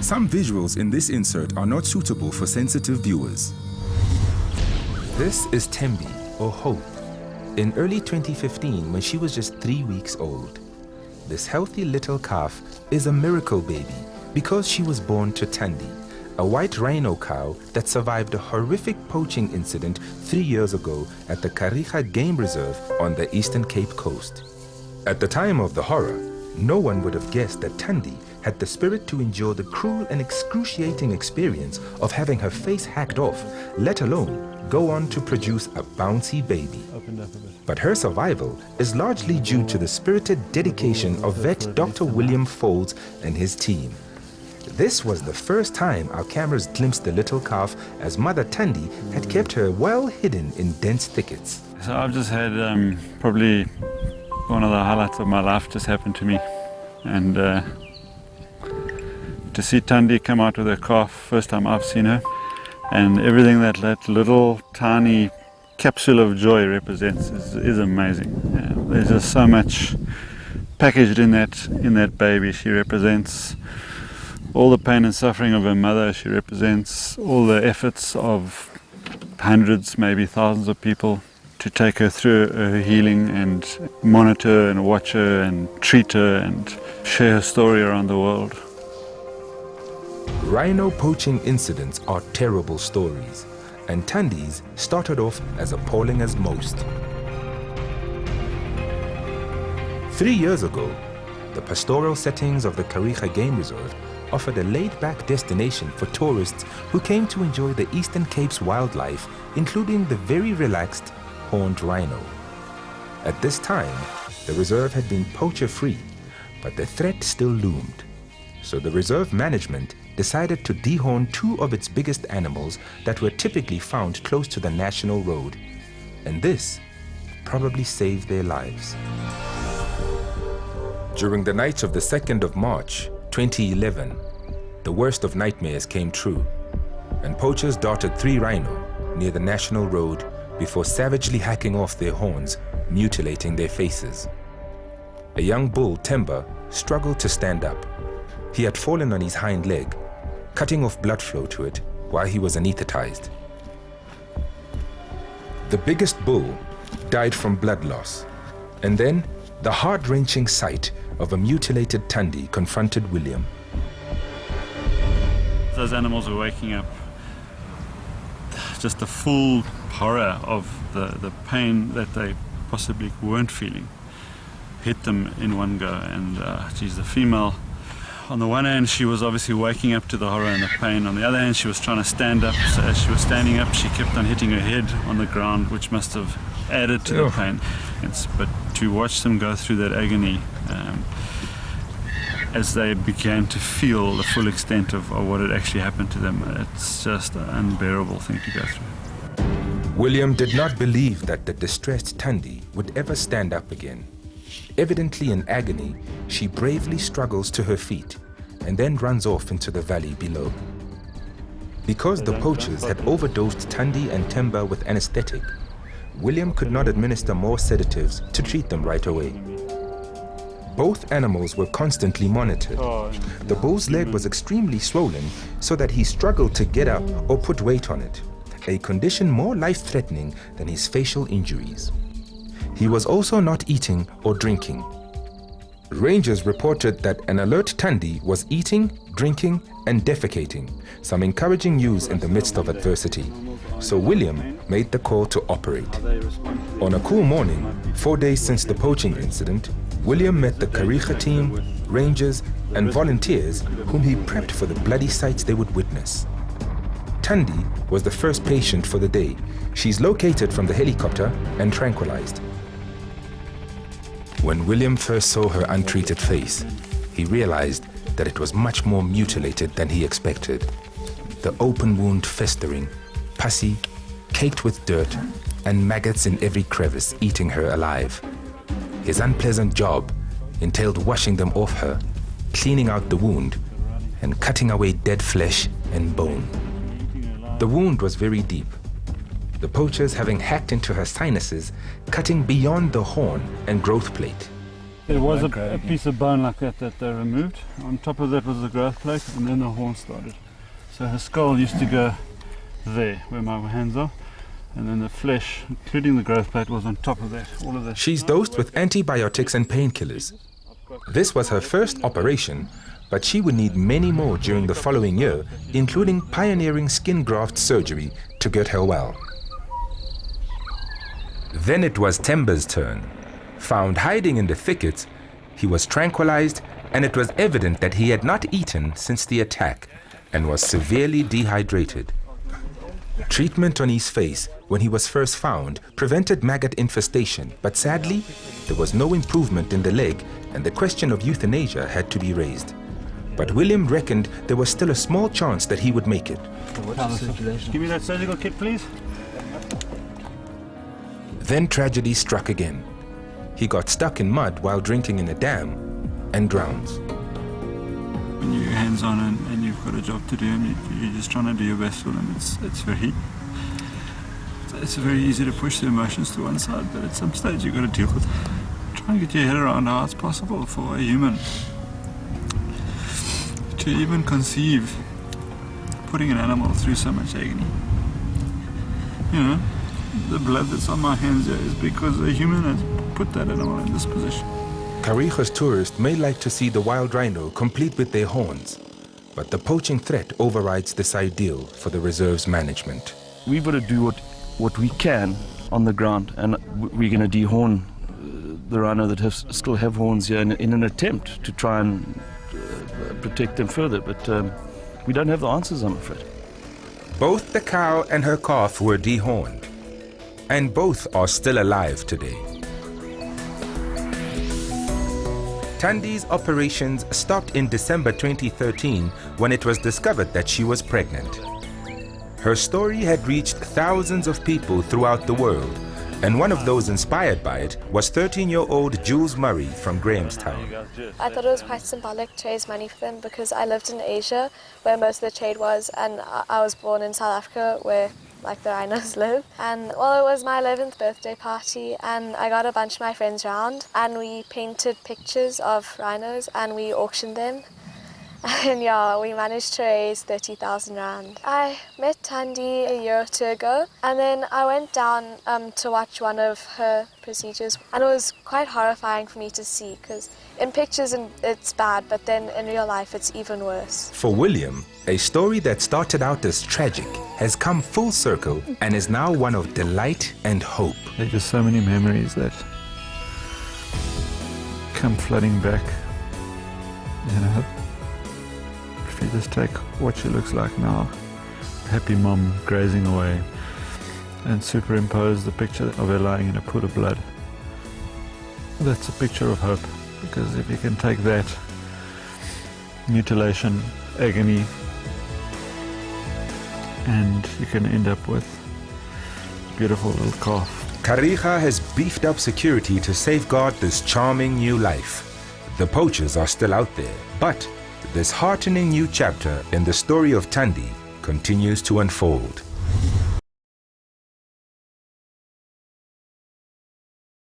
Some visuals in this insert are not suitable for sensitive viewers. This is Thembi, or Hope, in early 2015 when she was just 3 weeks old. This healthy little calf is a miracle baby because she was born to Thandi, a white rhino cow that survived a horrific poaching incident 3 years ago at the Kariega Game Reserve on the Eastern Cape coast. At the time of the horror, no one would have guessed that Thandi had the spirit to endure the cruel and excruciating experience of having her face hacked off, let alone go on to produce a bouncy baby. But her survival is largely due to the spirited dedication of vet Dr. William Folds and his team. This was the first time our cameras glimpsed the little calf, as Mother Thandi had kept her well hidden in dense thickets. So I've just had probably one of the highlights of my life just happened to me. And to see Thandi come out with her calf, first time I've seen her, and everything that little tiny capsule of joy represents is amazing. There's just so much packaged in that baby. She represents all the pain and suffering of her mother. She represents all the efforts of hundreds, maybe thousands of people to take her through her healing and monitor and watch her and treat her and share her story around the world. Rhino poaching incidents are terrible stories, and Thandi's started off as appalling as most. 3 years ago, the pastoral settings of the Kariega Game Reserve offered a laid-back destination for tourists who came to enjoy the Eastern Cape's wildlife, including the very relaxed horned rhino. At this time, the reserve had been poacher-free, but the threat still loomed. So the reserve management decided to dehorn 2 of its biggest animals that were typically found close to the national road. And this probably saved their lives. During the night of the 2nd of March, 2011, the worst of nightmares came true, and poachers darted 3 rhino near the national road before savagely hacking off their horns, mutilating their faces. A young bull, Thembi, struggled to stand up. He had fallen on his hind leg, cutting off blood flow to it while he was anesthetized. The biggest bull died from blood loss, and then the heart-wrenching sight of a mutilated Thandi confronted William. Those animals were waking up, just the full horror of the pain that they possibly weren't feeling hit them in one go. And geez, the female, on the one hand she was obviously waking up to the horror and the pain, on the other hand she was trying to stand up, so as she was standing up she kept on hitting her head on the ground, which must have added to the pain. But to watch them go through that agony as they began to feel the full extent of what had actually happened to them, it's just an unbearable thing to go through. William did not believe that the distressed Thandi would ever stand up again. Evidently in agony, she bravely struggles to her feet and then runs off into the valley below. Because the poachers had overdosed Thandi and Thembi with anesthetic, William could not administer more sedatives to treat them right away. Both animals were constantly monitored. The bull's leg was extremely swollen, so that he struggled to get up or put weight on it, a condition more life-threatening than his facial injuries. He was also not eating or drinking. Rangers reported that an alert Thandi was eating, drinking, and defecating, some encouraging news in the midst of adversity. So William made the call to operate. On a cool morning, 4 days since the poaching incident, William met the Kariega team, rangers, and volunteers whom he prepped for the bloody sights they would witness. Thandi was the first patient for the day. She's located from the helicopter and tranquilized. When William first saw her untreated face, he realized that it was much more mutilated than he expected. The open wound festering, pussy, caked with dirt, and maggots in every crevice eating her alive. His unpleasant job entailed washing them off her, cleaning out the wound, and cutting away dead flesh and bone. The wound was very deep, the poachers having hacked into her sinuses, cutting beyond the horn and growth plate. There was a piece of bone like that that they removed. On top of that was the growth plate, and then the horn started. So her skull used to go there, where my hands are, and then the flesh, including the growth plate, was on top of that. All of that. She's dosed with antibiotics and painkillers. This was her first operation, but she would need many more during the following year, including pioneering skin graft surgery to get her well. Then it was Thembi's turn. Found hiding in the thickets, he was tranquilized, and it was evident that he had not eaten since the attack and was severely dehydrated. Treatment on his face when he was first found prevented maggot infestation, but sadly, there was no improvement in the leg and the question of euthanasia had to be raised. But William reckoned there was still a small chance that he would make it. Give me that surgical kit, please. Then tragedy struck again. He got stuck in mud while drinking in a dam and drowns. When you're hands-on and you've got a job to do and you're just trying to do your best for them, it's very easy to push the emotions to one side, but at some stage you've got to deal with it. Try and get your head around how it's possible for a human to even conceive putting an animal through so much agony. You know, the blood that's on my hands here is because a human has put that animal in this position. Kariega's tourists may like to see the wild rhino complete with their horns, but the poaching threat overrides this ideal for the reserve's management. We've got to do what we can on the ground, and we're going to dehorn the rhino that still have horns here in an attempt to try and protect them further, but we don't have the answers, I'm afraid. Both the cow and her calf were dehorned, and both are still alive today. Thandi's operations stopped in December 2013 when it was discovered that she was pregnant. Her story had reached thousands of people throughout the world, and one of those inspired by it was 13-year-old Jules Murray from Grahamstown. I thought it was quite symbolic to raise money for them because I lived in Asia where most of the trade was, and I was born in South Africa where the rhinos live. And well, it was my 11th birthday party and I got a bunch of my friends round and we painted pictures of rhinos and we auctioned them. And yeah, we managed to raise 30,000 rand. I met Thandi a year or two ago, and then I went down to watch one of her procedures, and it was quite horrifying for me to see, because in pictures it's bad, but then in real life it's even worse. For William, a story that started out as tragic has come full circle and is now one of delight and hope. There are just so many memories that come flooding back, you know. You just take what she looks like now, happy mom grazing away, and superimpose the picture of her lying in a pool of blood. That's a picture of hope, because if you can take that mutilation, agony, and you can end up with a beautiful little calf. Kariega has beefed up security to safeguard this charming new life. The poachers are still out there, but this heartening new chapter in the story of Thandi continues to unfold.